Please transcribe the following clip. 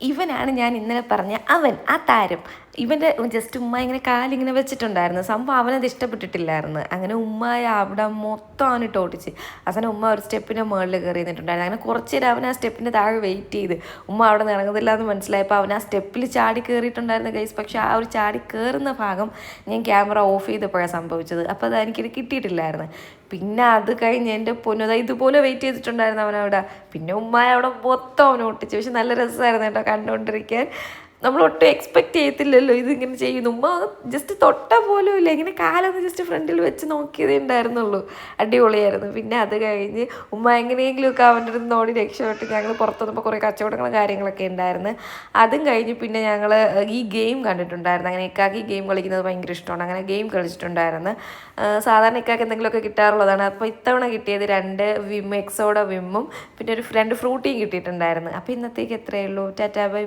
ഇവനാണ് ഞാൻ ഇന്നലെ പറഞ്ഞ അവൻ, ആ താരം. ഇവൻ്റെ ജസ്റ്റ് ഉമ്മ ഇങ്ങനെ കാലിങ്ങനെ വെച്ചിട്ടുണ്ടായിരുന്നു. സംഭവം അവനത് ഇഷ്ടപ്പെട്ടിട്ടില്ലായിരുന്നു. അങ്ങനെ ഉമ്മായ അവിടെ മൊത്തം അവനിട്ട് ഓട്ടിച്ച്. അവസാനം ഉമ്മ ഒരു സ്റ്റെപ്പിൻ്റെ മുകളിൽ കയറി നിന്നിട്ടുണ്ടായിരുന്നു. അങ്ങനെ കുറച്ച് നേരം അവൻ ആ സ്റ്റെപ്പിൻ്റെ താഴെ വെയിറ്റ് ചെയ്ത് ഉമ്മ അവിടെ നിന്ന് ഇറങ്ങുന്നില്ല എന്ന് മനസ്സിലായപ്പോൾ അവൻ ആ സ്റ്റെപ്പിൽ ചാടി കയറിയിട്ടുണ്ടായിരുന്നു ഗൈസ്. പക്ഷേ ആ ഒരു ചാടി കയറുന്ന ഭാഗം ഞാൻ ക്യാമറ ഓഫ് ചെയ്തപ്പോഴാണ് സംഭവിച്ചത്. അപ്പോൾ അത് എനിക്കിത് കിട്ടിയിട്ടില്ലായിരുന്നു. പിന്നെ അത് കഴിഞ്ഞ് എൻ്റെ പൊന്നത് ഇതുപോലെ വെയിറ്റ് ചെയ്തിട്ടുണ്ടായിരുന്നു അവനവിടെ. പിന്നെ ഉമ്മായ അവിടെ മൊത്തം അവനെ ഒട്ടിച്ചു. പക്ഷെ നല്ല രസമായിരുന്നു കേട്ടോ കണ്ടുകൊണ്ടിരിക്കാൻ. നമ്മൾ ഒട്ടും എക്സ്പെക്റ്റ് ചെയ്യത്തില്ലല്ലോ ഇതിങ്ങനെ ചെയ്യുന്നു. ഉമ്മ ജസ്റ്റ് തൊട്ട പോലും ഇല്ല, ഇങ്ങനെ കാലൊന്ന് ജസ്റ്റ് ഫ്രണ്ടിൽ വെച്ച് നോക്കിയതേ ഉണ്ടായിരുന്നുള്ളൂ. അടിപൊളിയായിരുന്നു. പിന്നെ അത് കഴിഞ്ഞ് ഉമ്മ എങ്ങനെയെങ്കിലുമൊക്കെ അവൻ്റെ അടുത്ത് ഓടി രക്ഷപ്പെട്ട് ഞങ്ങൾ പുറത്തു വന്നപ്പോൾ കുറേ കച്ചവടങ്ങളും കാര്യങ്ങളൊക്കെ ഉണ്ടായിരുന്നു. അതും കഴിഞ്ഞ് പിന്നെ ഞങ്ങൾ ഈ ഗെയിം കണ്ടിട്ടുണ്ടായിരുന്നു. അങ്ങനെ ഇക്കാക്ക് ഈ ഗെയിം കളിക്കുന്നത് ഭയങ്കര ഇഷ്ടമാണ്. അങ്ങനെ ഗെയിം കളിച്ചിട്ടുണ്ടായിരുന്നു. സാധാരണ ഇക്കാക്ക് എന്തെങ്കിലുമൊക്കെ കിട്ടാറുള്ളതാണ്. അപ്പോൾ ഇത്തവണ കിട്ടിയത് 2 വിം, എക്സോഡ വിമ്മും പിന്നെ 2 ഫ്രൂട്ടിയും കിട്ടിയിട്ടുണ്ടായിരുന്നു. അപ്പോൾ ഇന്നത്തേക്ക് എത്രയേ ഉള്ളൂ. Tata bye.